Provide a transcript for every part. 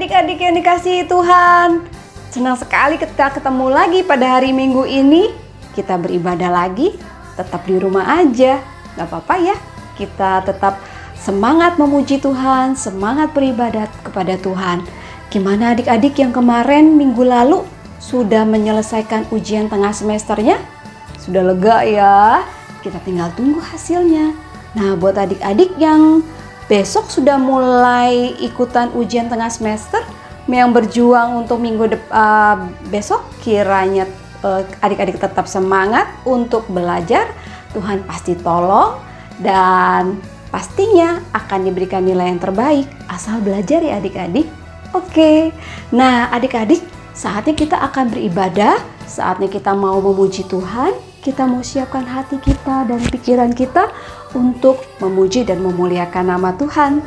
adik-adik yang dikasihi Tuhan. Senang sekali kita ketemu lagi pada hari Minggu ini. Kita beribadah lagi, tetap di rumah aja. Gak apa-apa ya, kita tetap semangat memuji Tuhan, semangat beribadat kepada Tuhan. Gimana adik-adik yang kemarin minggu lalu sudah menyelesaikan ujian tengah semesternya? Sudah lega ya? Kita tinggal tunggu hasilnya. Nah, buat adik-adik yang besok sudah mulai ikutan ujian tengah semester, yang berjuang untuk minggu besok, kiranya adik-adik tetap semangat untuk belajar. Tuhan pasti tolong dan pastinya akan diberikan nilai yang terbaik asal belajar ya adik-adik. Oke, nah adik-adik, saatnya kita akan beribadah, saatnya kita mau memuji Tuhan, kita mau siapkan hati kita dan pikiran kita untuk memuji dan memuliakan nama Tuhan.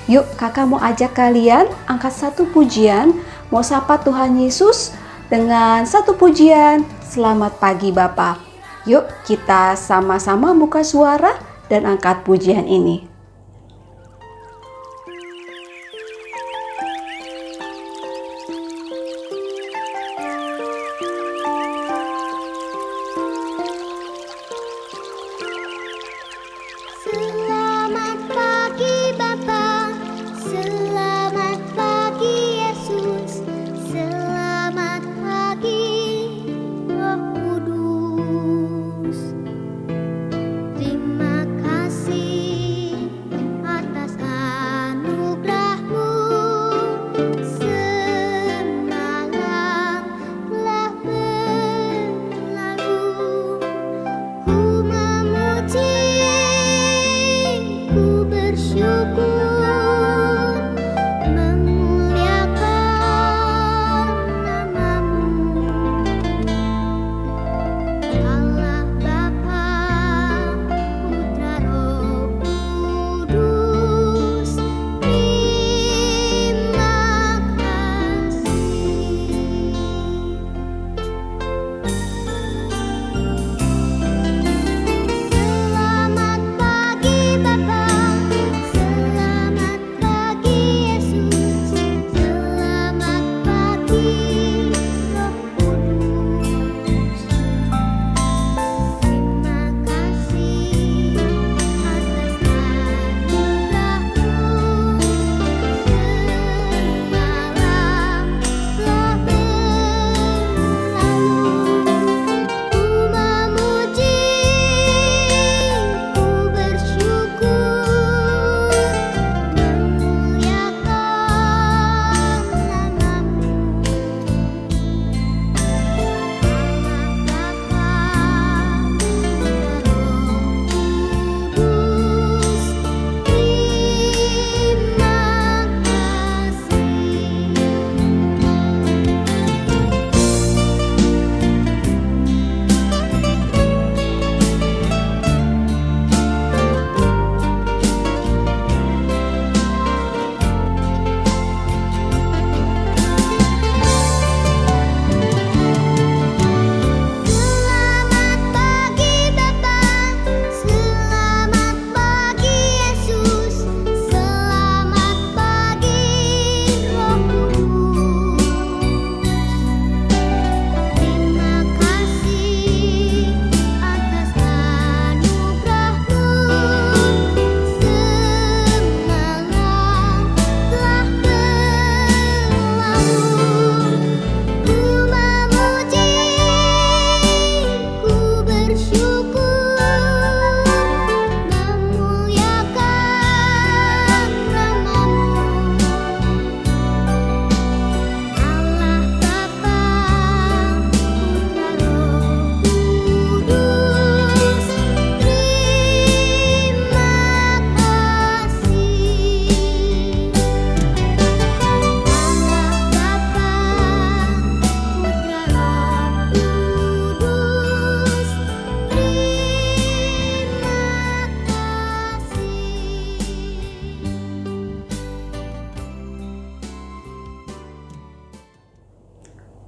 Yuk, kakak mau ajak kalian angkat satu pujian, mau sapa Tuhan Yesus dengan satu pujian, selamat pagi Bapa. Yuk, kita sama-sama buka suara dan angkat pujian ini.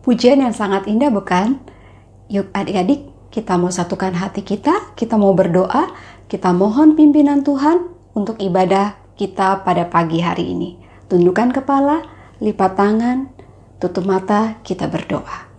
Pujian yang sangat indah bukan? Yuk adik-adik, kita mau satukan hati kita mau berdoa, kita mohon pimpinan Tuhan untuk ibadah kita pada pagi hari ini. Tundukkan kepala, lipat tangan, tutup mata, kita berdoa.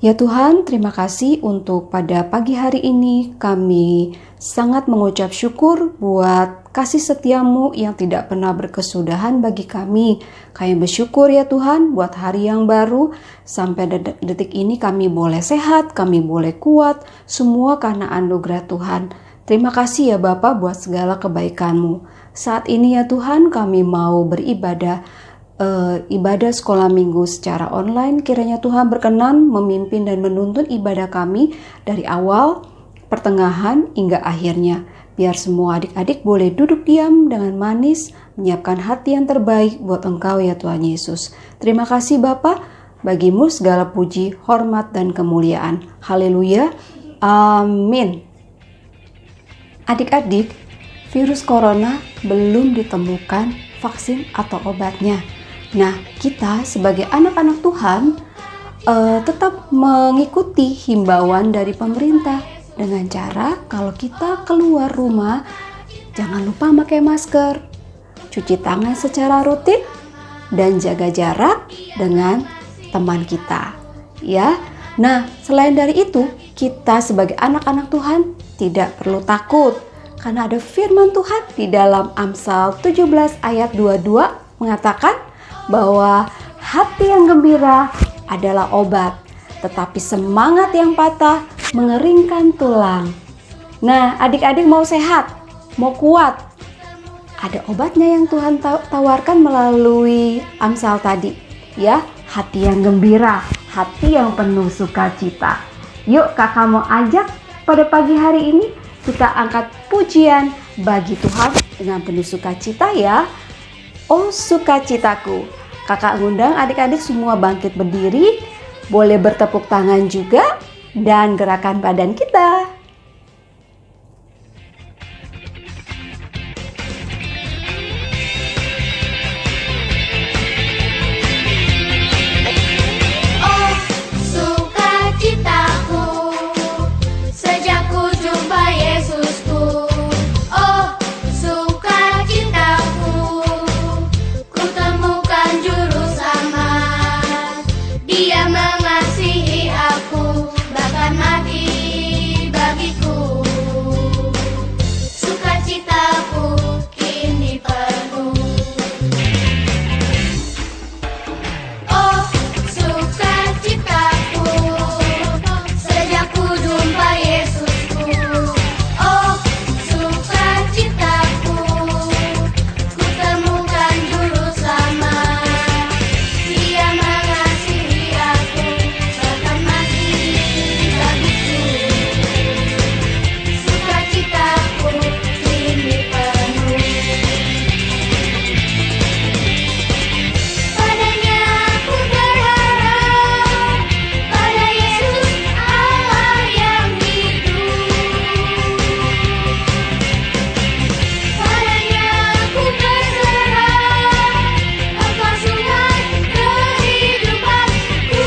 Ya Tuhan, terima kasih untuk pada pagi hari ini kami sangat mengucap syukur buat kasih setiamu yang tidak pernah berkesudahan bagi kami. Kami bersyukur ya Tuhan buat hari yang baru, sampai detik ini kami boleh sehat, kami boleh kuat, semua karena anugerah Tuhan. Terima kasih ya Bapa buat segala kebaikan-Mu. Saat ini ya Tuhan kami mau beribadah ibadah sekolah minggu secara online. Kiranya Tuhan berkenan memimpin dan menuntun ibadah kami dari awal, pertengahan hingga akhirnya. Biar semua adik-adik boleh duduk diam dengan manis, menyiapkan hati yang terbaik buat Engkau ya Tuhan Yesus. Terima kasih Bapa, bagimu segala puji, hormat dan kemuliaan. Haleluya. Amin. Adik-adik, virus corona belum ditemukan vaksin atau obatnya. Nah, kita sebagai anak-anak Tuhan tetap mengikuti himbauan dari pemerintah dengan cara kalau kita keluar rumah jangan lupa pakai masker, cuci tangan secara rutin, dan jaga jarak dengan teman kita. Ya, nah selain dari itu kita sebagai anak-anak Tuhan tidak perlu takut karena ada firman Tuhan di dalam Amsal 17 ayat 22 mengatakan bahwa hati yang gembira adalah obat, tetapi semangat yang patah mengeringkan tulang. Nah, adik-adik mau sehat, mau kuat, ada obatnya yang Tuhan tawarkan melalui Amsal tadi, ya, hati yang gembira, hati yang penuh sukacita. Yuk, kakak mau ajak pada pagi hari ini kita angkat pujian bagi Tuhan dengan penuh sukacita ya. Oh sukacitaku. Kakak ngundang adik-adik semua bangkit berdiri, boleh bertepuk tangan juga, dan gerakan badan kita. Oh sukacitaku, sejak ku jumpa Yesusku. Oh sukacitaku, ku temukan juru selamat. Dia mengasihi aku, bahkan mati bagiku. Sukacitaku kini penuh. Oh sukacitaku, sejak ku jumpa Yesusku. Oh sukacitaku, ku temukan juru selamat. Dia mengasihi aku, bahkan mati bagiku. Sukacitaku kini penuh. Padanya ku berharap, pada Yesus Allah yang hidup. Padanya ku berserah, Engkau sumber kehidupanku.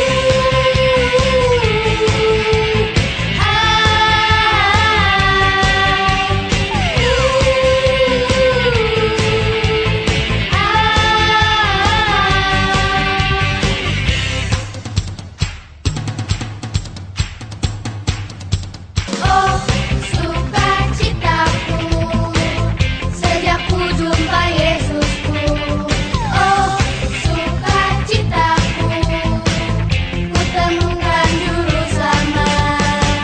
Oh sukacitaku, sejak ku jumpa Yesusku. Oh sukacitaku, ku temukan juru selamat.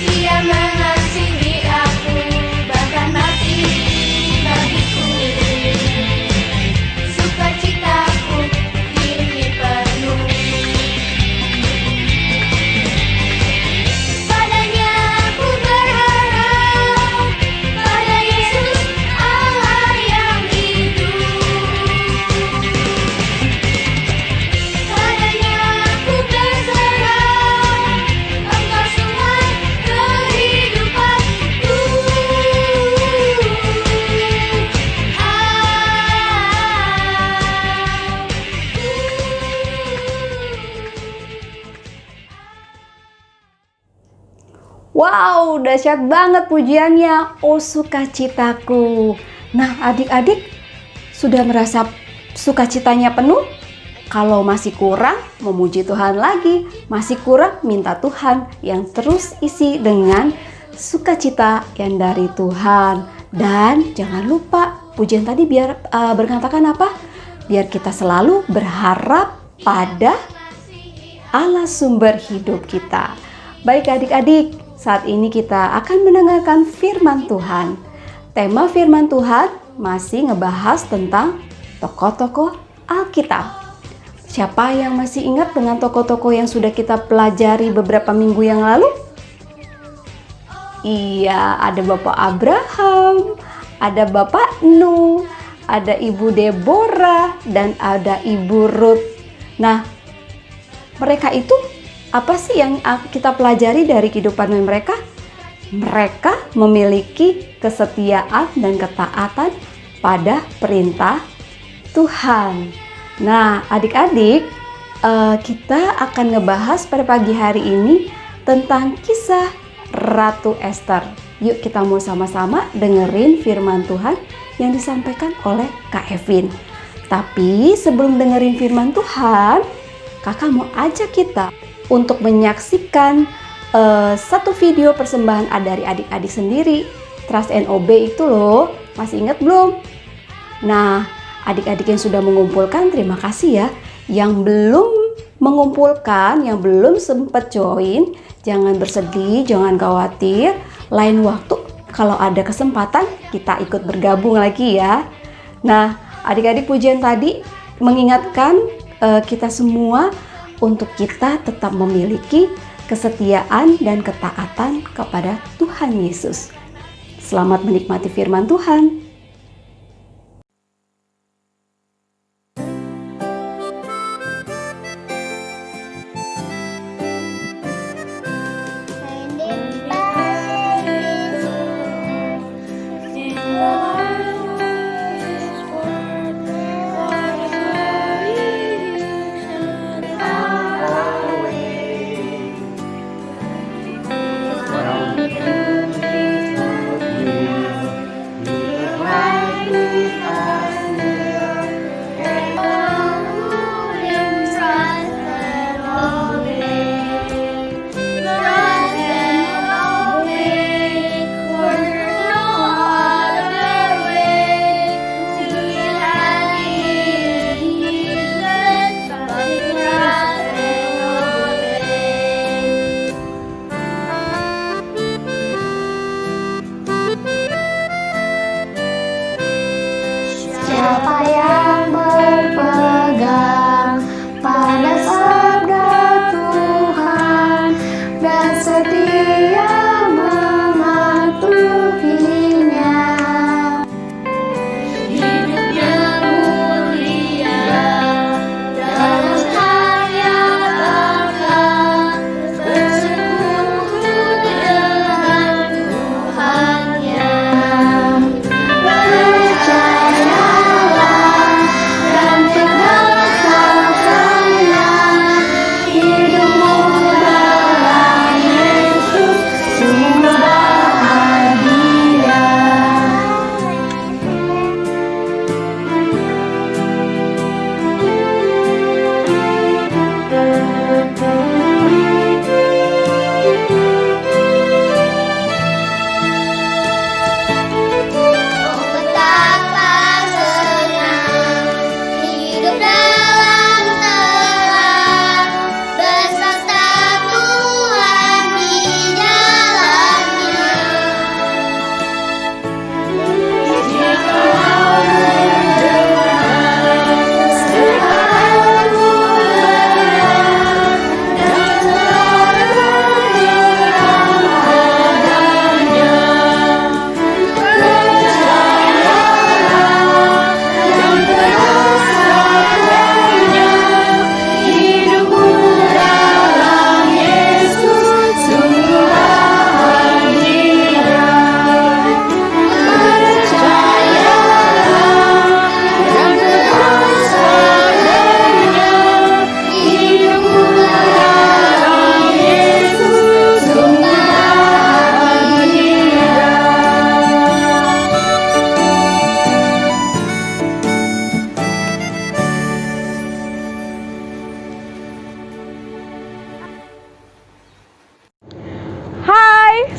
Dia mengasihi aku, bahkan mati bagiku. Sukacitaku kini penuh. Padanya ku berharap, pada Yesus Allah yang hidup. Padanya ku berserah, Engkau sumber kehidupanku. Wow, dahsyat banget pujiannya. Oh sukacitaku. Nah, adik-adik sudah merasa sukacitanya penuh. Kalau masih kurang, memuji Tuhan lagi. Masih kurang, minta Tuhan yang terus isi dengan sukacita yang dari Tuhan. Dan jangan lupa, pujian tadi biar berkatakan apa? Biar kita selalu berharap pada Allah sumber hidup kita. Baik adik-adik, saat ini kita akan mendengarkan firman Tuhan. Tema firman Tuhan masih ngebahas tentang tokoh-tokoh Alkitab. Siapa yang masih ingat dengan tokoh-tokoh yang sudah kita pelajari beberapa minggu yang lalu? Iya, ada Bapak Abraham, ada Bapak Nuh, ada Ibu Deborah, dan ada Ibu Ruth. Nah, mereka itu apa sih yang kita pelajari dari kehidupan mereka? Mereka memiliki kesetiaan dan ketaatan pada perintah Tuhan. Nah, adik-adik, kita akan ngebahas pada pagi hari ini tentang kisah Ratu Esther. Yuk kita mau sama-sama dengerin firman Tuhan yang disampaikan oleh Kak Evin. Tapi sebelum dengerin firman Tuhan, kakak mau ajak kita untuk menyaksikan satu video persembahan dari adik-adik sendiri. Trust and Obey itu loh, masih ingat belum? Nah, adik-adik yang sudah mengumpulkan, terima kasih ya. Yang belum mengumpulkan, yang belum sempat join, jangan bersedih, jangan khawatir. Lain waktu kalau ada kesempatan kita ikut bergabung lagi ya. Nah, adik-adik pujian tadi mengingatkan kita semua untuk kita tetap memiliki kesetiaan dan ketaatan kepada Tuhan Yesus. Selamat menikmati firman Tuhan.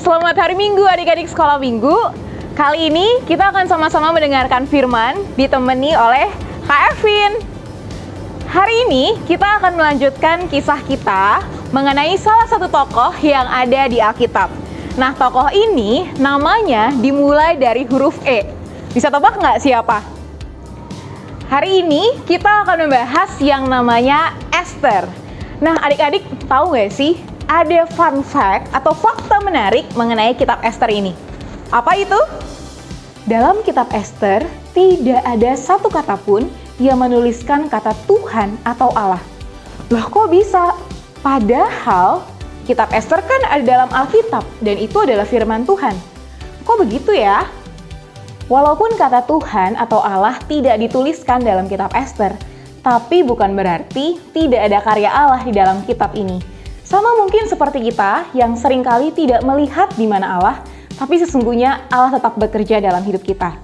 Selamat hari Minggu adik-adik sekolah minggu. Kali ini kita akan sama-sama mendengarkan firman ditemani oleh Kak Evin. Hari ini kita akan melanjutkan kisah kita mengenai salah satu tokoh yang ada di Alkitab. Nah, tokoh ini namanya dimulai dari huruf E. Bisa tebak nggak siapa? Hari ini kita akan membahas yang namanya Esther. Nah, adik-adik tahu nggak sih ada fun fact atau fakta menarik mengenai kitab Esther ini? Apa itu? Dalam kitab Esther tidak ada satu kata pun yang menuliskan kata Tuhan atau Allah. Loh, kok bisa? Padahal kitab Esther kan ada dalam Alkitab dan itu adalah firman Tuhan. Kok begitu ya? Walaupun kata Tuhan atau Allah tidak dituliskan dalam kitab Esther, tapi bukan berarti tidak ada karya Allah di dalam kitab ini. Sama mungkin seperti kita yang seringkali tidak melihat di mana Allah, tapi sesungguhnya Allah tetap bekerja dalam hidup kita.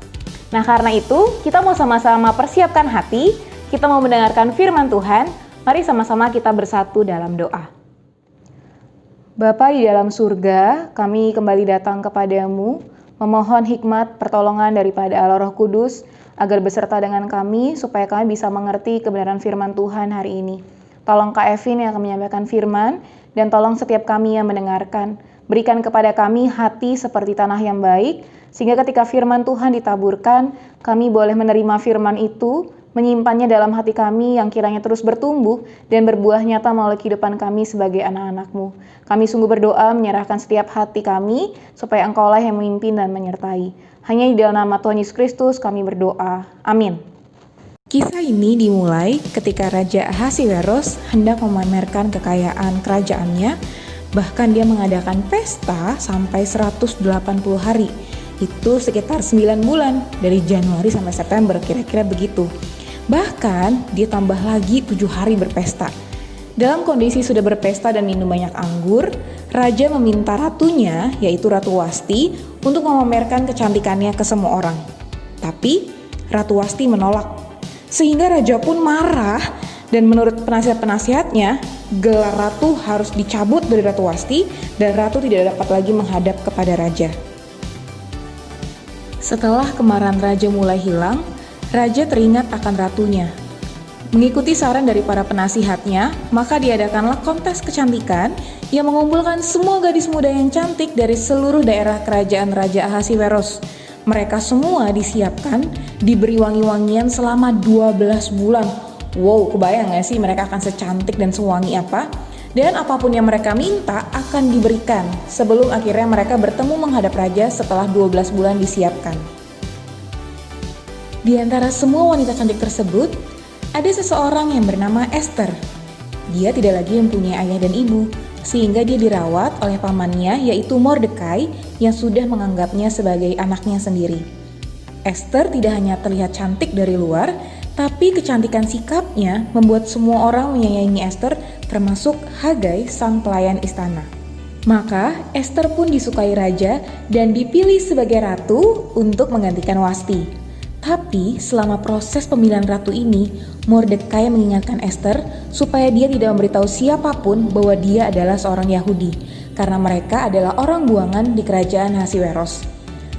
Nah, karena itu kita mau sama-sama persiapkan hati, kita mau mendengarkan firman Tuhan. Mari sama-sama kita bersatu dalam doa. Bapa di dalam surga, kami kembali datang kepadamu, memohon hikmat pertolongan daripada Allah Roh Kudus, agar beserta dengan kami, supaya kami bisa mengerti kebenaran firman Tuhan hari ini. Tolong Kak Evin yang akan menyampaikan firman, dan tolong setiap kami yang mendengarkan. Berikan kepada kami hati seperti tanah yang baik, sehingga ketika firman Tuhan ditaburkan, kami boleh menerima firman itu, menyimpannya dalam hati kami yang kiranya terus bertumbuh dan berbuah nyata melalui kehidupan kami sebagai anak-anak-Mu. Kami sungguh berdoa menyerahkan setiap hati kami, supaya Engkaulah yang memimpin dan menyertai. Hanya di dalam nama Tuhan Yesus Kristus kami berdoa. Amin. Kisah ini dimulai ketika Raja Ahasiweros hendak memamerkan kekayaan kerajaannya, bahkan dia mengadakan pesta sampai 180 hari. Itu sekitar 9 bulan, dari Januari sampai September, kira-kira begitu. Bahkan dia tambah lagi 7 hari berpesta. Dalam kondisi sudah berpesta dan minum banyak anggur, Raja meminta ratunya, yaitu Ratu Wasti, untuk memamerkan kecantikannya ke semua orang. Tapi Ratu Wasti menolak. Sehingga Raja pun marah, dan menurut penasihat-penasihatnya, gelar Ratu harus dicabut dari Ratu Wasti dan Ratu tidak dapat lagi menghadap kepada Raja. Setelah kemarahan Raja mulai hilang, Raja teringat akan ratunya. Mengikuti saran dari para penasihatnya, maka diadakanlah kontes kecantikan yang mengumpulkan semua gadis muda yang cantik dari seluruh daerah kerajaan Raja Ahasiweros. Mereka semua disiapkan, diberi wangi-wangian selama 12 bulan. Wow, kebayang gak sih mereka akan secantik dan sewangi apa? Dan apapun yang mereka minta akan diberikan sebelum akhirnya mereka bertemu menghadap raja setelah 12 bulan disiapkan. Di antara semua wanita cantik tersebut, ada seseorang yang bernama Esther. Dia tidak lagi mempunyai ayah dan ibu, sehingga dia dirawat oleh pamannya yaitu Mordekai yang sudah menganggapnya sebagai anaknya sendiri. Esther tidak hanya terlihat cantik dari luar, tapi kecantikan sikapnya membuat semua orang menyayangi Esther, termasuk Hagai sang pelayan istana. Maka Esther pun disukai raja dan dipilih sebagai ratu untuk menggantikan Wasti. Tapi selama proses pemilihan ratu ini, Mordekai mengingatkan Esther supaya dia tidak memberitahu siapapun bahwa dia adalah seorang Yahudi, karena mereka adalah orang buangan di kerajaan Ahasiweros.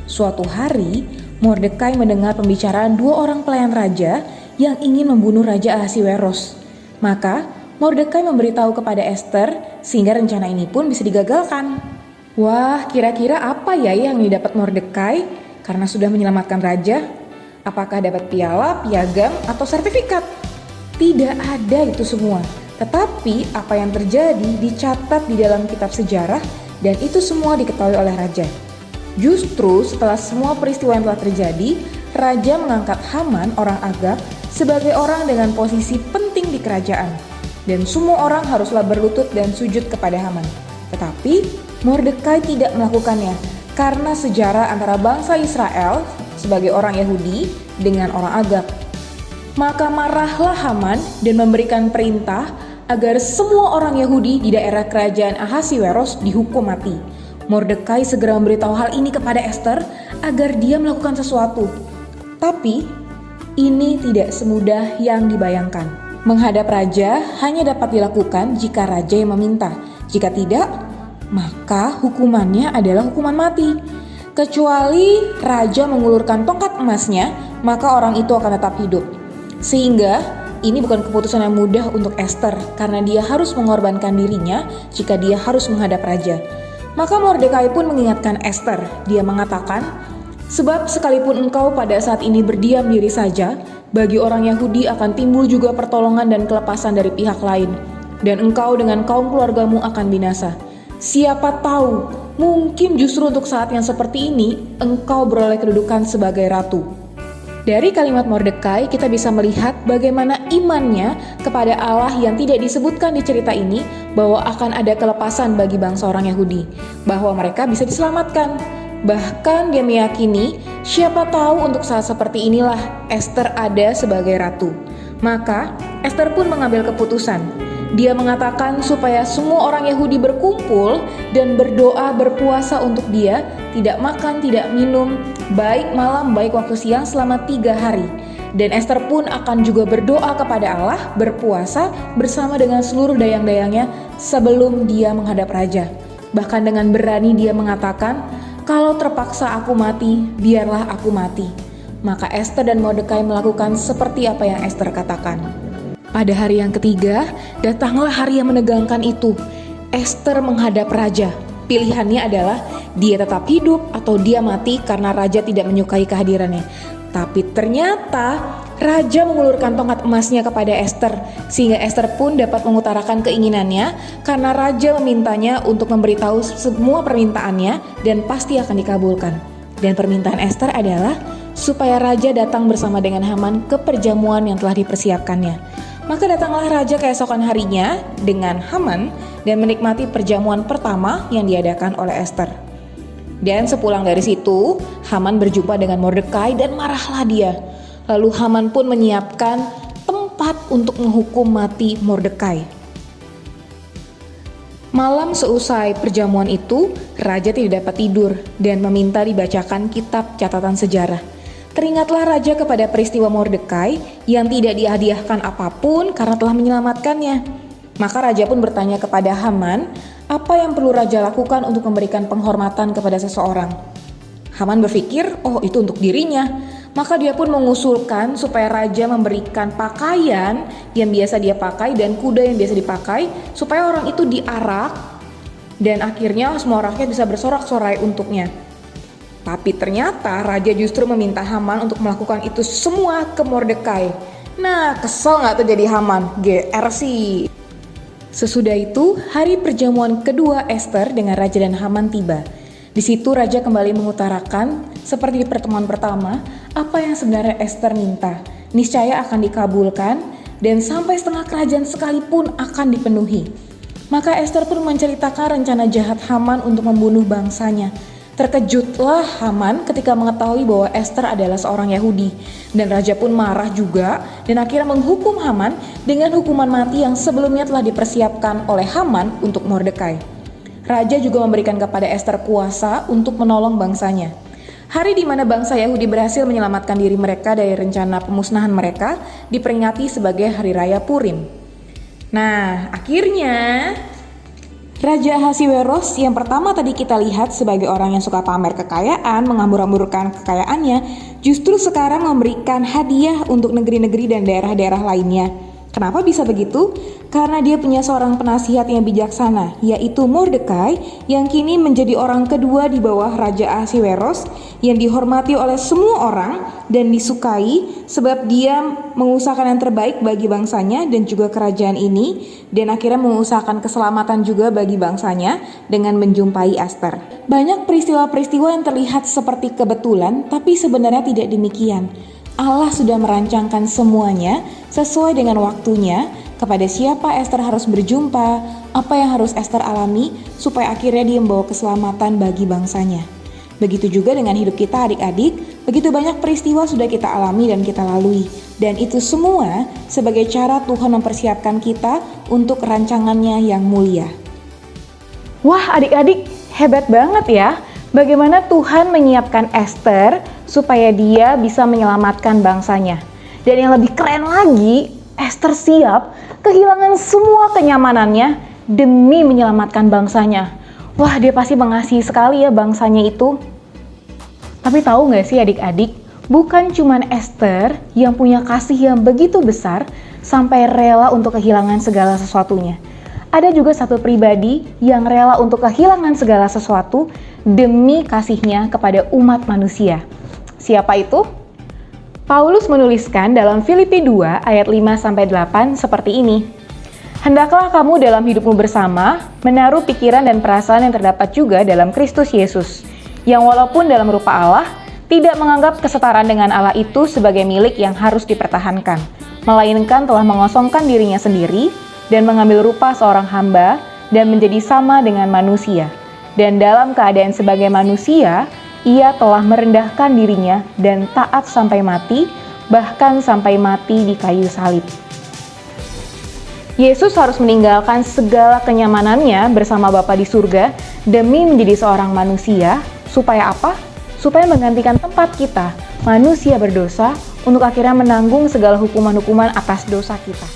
Suatu hari, Mordekai mendengar pembicaraan 2 orang pelayan raja yang ingin membunuh Raja Ahasiweros. Maka Mordekai memberitahu kepada Esther sehingga rencana ini pun bisa digagalkan. Wah, kira-kira apa ya yang didapat Mordekai karena sudah menyelamatkan raja? Apakah dapat piala, piagam, atau sertifikat? Tidak ada itu semua. Tetapi apa yang terjadi dicatat di dalam kitab sejarah dan itu semua diketahui oleh raja. Justru setelah semua peristiwa yang telah terjadi, raja mengangkat Haman orang Agag sebagai orang dengan posisi penting di kerajaan. Dan semua orang haruslah berlutut dan sujud kepada Haman. Tetapi Mordekai tidak melakukannya karena sejarah antara bangsa Israel sebagai orang Yahudi dengan orang Agag. Maka marahlah Haman dan memberikan perintah agar semua orang Yahudi di daerah kerajaan Ahasiweros dihukum mati. Mordekai segera memberitahu hal ini kepada Esther agar dia melakukan sesuatu. Tapi ini tidak semudah yang dibayangkan. Menghadap raja hanya dapat dilakukan jika raja yang meminta. Jika tidak, maka hukumannya adalah hukuman mati. Kecuali raja mengulurkan tongkat emasnya, maka orang itu akan tetap hidup. Sehingga ini bukan keputusan yang mudah untuk Ester karena dia harus mengorbankan dirinya jika dia harus menghadap raja. Maka Mordekai pun mengingatkan Ester. Dia mengatakan, "Sebab sekalipun engkau pada saat ini berdiam diri saja, bagi orang Yahudi akan timbul juga pertolongan dan kelepasan dari pihak lain, dan engkau dengan kaum keluargamu akan binasa. Siapa tahu, mungkin justru untuk saat yang seperti ini, engkau beroleh kedudukan sebagai ratu." Dari kalimat Mordekai, kita bisa melihat bagaimana imannya kepada Allah yang tidak disebutkan di cerita ini, bahwa akan ada kelepasan bagi bangsa orang Yahudi, bahwa mereka bisa diselamatkan. Bahkan dia meyakini, siapa tahu untuk saat seperti inilah Ester ada sebagai ratu. Maka Ester pun mengambil keputusan. Dia mengatakan supaya semua orang Yahudi berkumpul dan berdoa berpuasa untuk dia, tidak makan, tidak minum, baik malam baik waktu siang selama 3 hari. Dan Ester pun akan juga berdoa kepada Allah, berpuasa bersama dengan seluruh dayang-dayangnya sebelum dia menghadap raja. Bahkan dengan berani dia mengatakan, "Kalau terpaksa aku mati, biarlah aku mati." Maka Ester dan Mordekai melakukan seperti apa yang Ester katakan. Pada hari yang ketiga, datanglah hari yang menegangkan itu. Ester menghadap raja. Pilihannya adalah dia tetap hidup atau dia mati karena raja tidak menyukai kehadirannya. Tapi ternyata raja mengulurkan tongkat emasnya kepada Ester, sehingga Ester pun dapat mengutarakan keinginannya karena raja memintanya untuk memberitahu semua permintaannya dan pasti akan dikabulkan. Dan permintaan Ester adalah supaya raja datang bersama dengan Haman ke perjamuan yang telah dipersiapkannya. Maka datanglah raja keesokan harinya dengan Haman dan menikmati perjamuan pertama yang diadakan oleh Ester. Dan sepulang dari situ, Haman berjumpa dengan Mordekai dan marahlah dia. Lalu Haman pun menyiapkan tempat untuk menghukum mati Mordekai. Malam seusai perjamuan itu, raja tidak dapat tidur dan meminta dibacakan kitab catatan sejarah. Teringatlah raja kepada peristiwa Mordekai yang tidak dihadiahkan apapun karena telah menyelamatkannya. Maka raja pun bertanya kepada Haman, apa yang perlu raja lakukan untuk memberikan penghormatan kepada seseorang. Haman berpikir, oh itu untuk dirinya. Maka dia pun mengusulkan supaya raja memberikan pakaian yang biasa dia pakai dan kuda yang biasa dipakai, supaya orang itu diarak dan akhirnya semua rakyat bisa bersorak-sorai untuknya. Tapi ternyata raja justru meminta Haman untuk melakukan itu semua ke Mordekai. Nah, kesel gak tuh jadi Haman? GR sih. Sesudah itu, hari perjamuan kedua Ester dengan raja dan Haman tiba. Di situ raja kembali mengutarakan, seperti di pertemuan pertama, apa yang sebenarnya Ester minta. Niscaya akan dikabulkan, dan sampai setengah kerajaan sekalipun akan dipenuhi. Maka Ester pun menceritakan rencana jahat Haman untuk membunuh bangsanya. Terkejutlah Haman ketika mengetahui bahwa Ester adalah seorang Yahudi. Dan raja pun marah juga dan akhirnya menghukum Haman dengan hukuman mati yang sebelumnya telah dipersiapkan oleh Haman untuk Mordekai. Raja juga memberikan kepada Ester kuasa untuk menolong bangsanya. Hari di mana bangsa Yahudi berhasil menyelamatkan diri mereka dari rencana pemusnahan mereka diperingati sebagai Hari Raya Purim. Nah, akhirnya Raja Ahasiweros yang pertama tadi kita lihat sebagai orang yang suka pamer kekayaan, menghambur-hamburkan kekayaannya, justru sekarang memberikan hadiah untuk negeri-negeri dan daerah-daerah lainnya. Kenapa bisa begitu? Karena dia punya seorang penasihat yang bijaksana, yaitu Mordekai, yang kini menjadi orang kedua di bawah Raja Ahasiweros, yang dihormati oleh semua orang dan disukai sebab dia mengusahakan yang terbaik bagi bangsanya dan juga kerajaan ini, dan akhirnya mengusahakan keselamatan juga bagi bangsanya dengan menjumpai Ester. Banyak peristiwa-peristiwa yang terlihat seperti kebetulan, tapi sebenarnya tidak demikian. Allah sudah merancangkan semuanya sesuai dengan waktunya, kepada siapa Ester harus berjumpa, apa yang harus Ester alami, supaya akhirnya dia membawa keselamatan bagi bangsanya. Begitu juga dengan hidup kita adik-adik, begitu banyak peristiwa sudah kita alami dan kita lalui. Dan itu semua sebagai cara Tuhan mempersiapkan kita untuk rancangannya yang mulia. Wah adik-adik, hebat banget ya. Bagaimana Tuhan menyiapkan Ester supaya dia bisa menyelamatkan bangsanya. Dan yang lebih keren lagi, Ester siap kehilangan semua kenyamanannya demi menyelamatkan bangsanya. wah dia pasti mengasihi sekali ya bangsanya itu. Tapi tahu nggak sih adik-adik, bukan cuman Esther yang punya kasih yang begitu besar sampai rela untuk kehilangan segala sesuatunya. Ada juga satu pribadi yang rela untuk kehilangan segala sesuatu demi kasihnya kepada umat manusia. Siapa itu? Paulus menuliskan dalam Filipi 2 ayat 5-8 seperti ini. Hendaklah kamu dalam hidupmu bersama menaruh pikiran dan perasaan yang terdapat juga dalam Kristus Yesus, yang walaupun dalam rupa Allah, tidak menganggap kesetaraan dengan Allah itu sebagai milik yang harus dipertahankan, melainkan telah mengosongkan dirinya sendiri dan mengambil rupa seorang hamba dan menjadi sama dengan manusia. Dan dalam keadaan sebagai manusia, ia telah merendahkan dirinya dan taat sampai mati, bahkan sampai mati di kayu salib. Yesus harus meninggalkan segala kenyamanannya bersama Bapa di surga demi menjadi seorang manusia, supaya apa? Supaya menggantikan tempat kita, manusia berdosa, untuk akhirnya menanggung segala hukuman-hukuman atas dosa kita.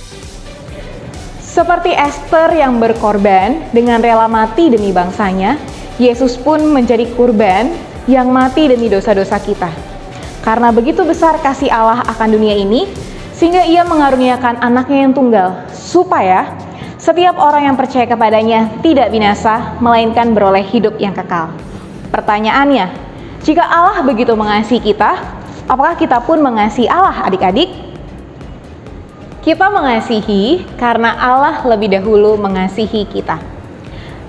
Seperti Esther yang berkorban dengan rela mati demi bangsanya, Yesus pun menjadi kurban yang mati demi dosa-dosa kita. Karena begitu besar kasih Allah akan dunia ini, sehingga ia mengaruniakan anaknya yang tunggal, supaya setiap orang yang percaya kepadanya tidak binasa, melainkan beroleh hidup yang kekal. Pertanyaannya, jika Allah begitu mengasihi kita, apakah kita pun mengasihi Allah adik-adik? Kita mengasihi karena Allah lebih dahulu mengasihi kita.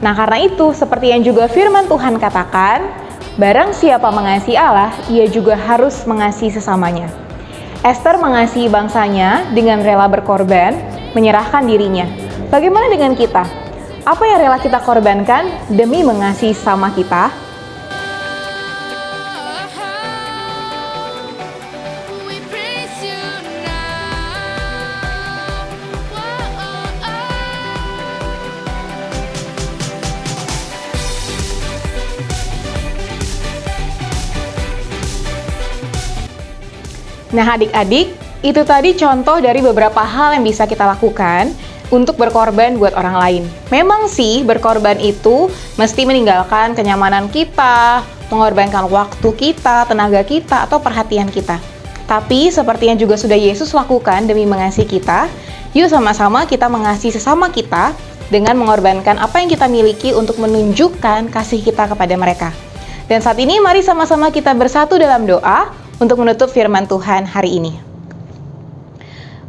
Nah karena itu, seperti yang juga firman Tuhan katakan, barang siapa mengasihi Allah, ia juga harus mengasihi sesamanya. Esther mengasihi bangsanya dengan rela berkorban, menyerahkan dirinya. Bagaimana dengan kita? Apa yang rela kita korbankan demi mengasihi sesama kita? We praise you now. Nah adik-adik, itu tadi contoh dari beberapa hal yang bisa kita lakukan untuk berkorban buat orang lain. Memang sih berkorban itu mesti meninggalkan kenyamanan kita, mengorbankan waktu kita, tenaga kita, atau perhatian kita. Tapi seperti yang juga sudah Yesus lakukan demi mengasihi kita, yuk sama-sama kita mengasihi sesama kita dengan mengorbankan apa yang kita miliki untuk menunjukkan kasih kita kepada mereka. Dan saat ini mari sama-sama kita bersatu dalam doa untuk menutup firman Tuhan hari ini.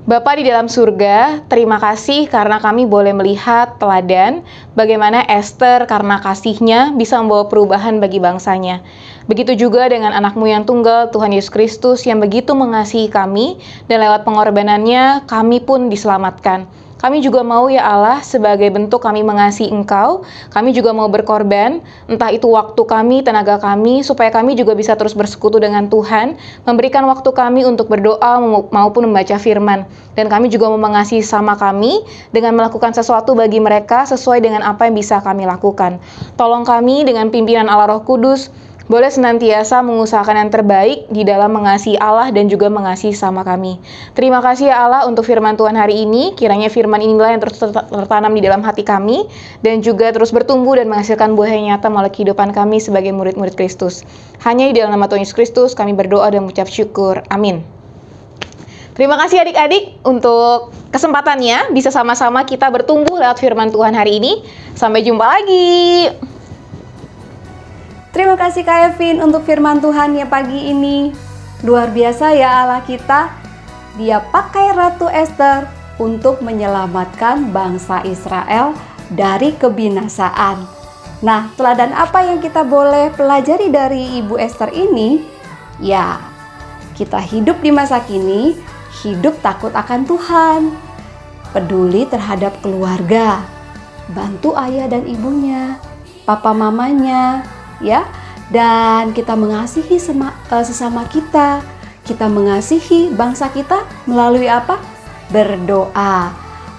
Bapa di dalam surga, terima kasih karena kami boleh melihat teladan bagaimana Esther karena kasihnya bisa membawa perubahan bagi bangsanya. Begitu juga dengan anakmu yang tunggal, Tuhan Yesus Kristus yang begitu mengasihi kami, dan lewat pengorbanannya kami pun diselamatkan. Kami juga mau ya Allah, sebagai bentuk kami mengasihi Engkau, kami juga mau berkorban, entah itu waktu kami, tenaga kami, supaya kami juga bisa terus bersekutu dengan Tuhan, memberikan waktu kami untuk berdoa maupun membaca firman. Dan kami juga mau mengasihi sama kami dengan melakukan sesuatu bagi mereka sesuai dengan apa yang bisa kami lakukan. Tolong kami dengan pimpinan Allah Roh Kudus, boleh senantiasa mengusahakan yang terbaik di dalam mengasihi Allah dan juga mengasihi sama kami. Terima kasih ya Allah untuk firman Tuhan hari ini. Kiranya firman inilah yang terus tertanam di dalam hati kami dan juga terus bertumbuh dan menghasilkan buah yang nyata melalui kehidupan kami sebagai murid-murid Kristus. Hanya di dalam nama Tuhan Yesus Kristus kami berdoa dan mengucap syukur. Amin. Terima kasih adik-adik untuk kesempatannya bisa sama-sama kita bertumbuh lewat firman Tuhan hari ini. Sampai jumpa lagi. Terima kasih Kak Evin untuk firman Tuhan ya pagi ini. Luar biasa ya Allah kita. Dia pakai Ratu Esther untuk menyelamatkan bangsa Israel dari kebinasaan. Nah, teladan apa yang kita boleh pelajari dari Ibu Esther ini? Ya, kita hidup di masa kini, hidup takut akan Tuhan, peduli terhadap keluarga, bantu ayah dan ibunya, papa mamanya, ya, dan kita mengasihi sesama kita. Kita mengasihi bangsa kita melalui apa? Berdoa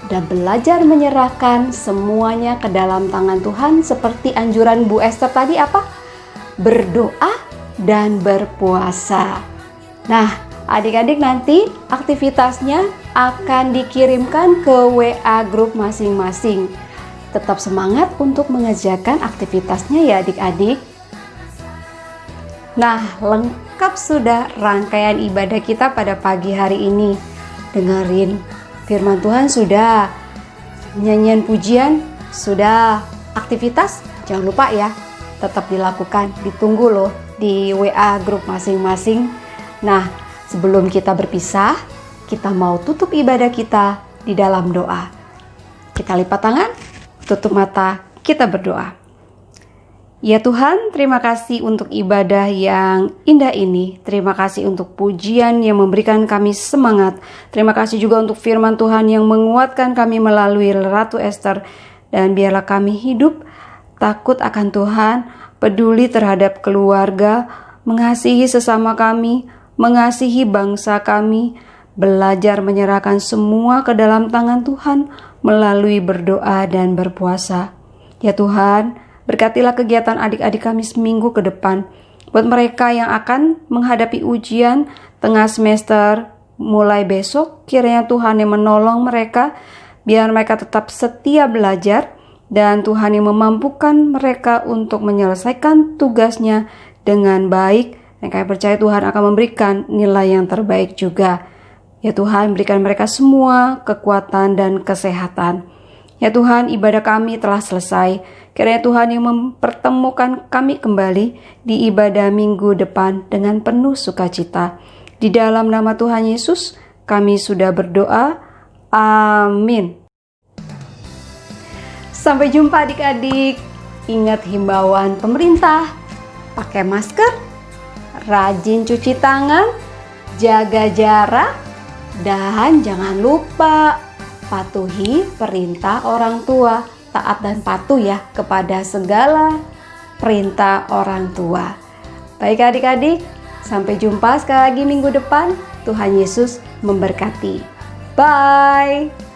dan belajar menyerahkan semuanya ke dalam tangan Tuhan seperti anjuran Bu Esther tadi apa? Berdoa dan berpuasa. Nah, adik-adik nanti aktivitasnya akan dikirimkan ke WA grup masing-masing. Tetap semangat untuk mengerjakan aktivitasnya ya adik-adik. Nah, lengkap sudah rangkaian ibadah kita pada pagi hari ini. Dengerin firman Tuhan sudah, nyanyian pujian sudah, aktivitas jangan lupa ya, tetap dilakukan, ditunggu loh di WA grup masing-masing. Nah, sebelum kita berpisah, kita mau tutup ibadah kita di dalam doa. Kita lipat tangan, tutup mata, kita berdoa. Ya Tuhan, terima kasih untuk ibadah yang indah ini. Terima kasih untuk pujian yang memberikan kami semangat. Terima kasih juga untuk firman Tuhan yang menguatkan kami melalui Ratu Esther. Dan biarlah kami hidup takut akan Tuhan, peduli terhadap keluarga, mengasihi sesama kami, mengasihi bangsa kami, belajar menyerahkan semua ke dalam tangan Tuhan melalui berdoa dan berpuasa. Ya Tuhan, berkatilah kegiatan adik-adik kami seminggu ke depan. Buat mereka yang akan menghadapi ujian tengah semester mulai besok, kiranya Tuhan yang menolong mereka, biar mereka tetap setia belajar, dan Tuhan yang memampukan mereka untuk menyelesaikan tugasnya dengan baik. Dan kami percaya Tuhan akan memberikan nilai yang terbaik juga. Ya Tuhan, berikan mereka semua kekuatan dan kesehatan. Ya Tuhan, ibadah kami telah selesai. Kiranya Tuhan yang mempertemukan kami kembali di ibadah minggu depan dengan penuh sukacita. Di dalam nama Tuhan Yesus, kami sudah berdoa. Amin. Sampai jumpa adik-adik. Ingat himbauan pemerintah. Pakai masker, rajin cuci tangan, jaga jarak, dan jangan lupa patuhi perintah orang tua. Taat dan patuh ya kepada segala perintah orang tua. Baik adik-adik, sampai jumpa sekali lagi minggu depan. Tuhan Yesus memberkati. Bye.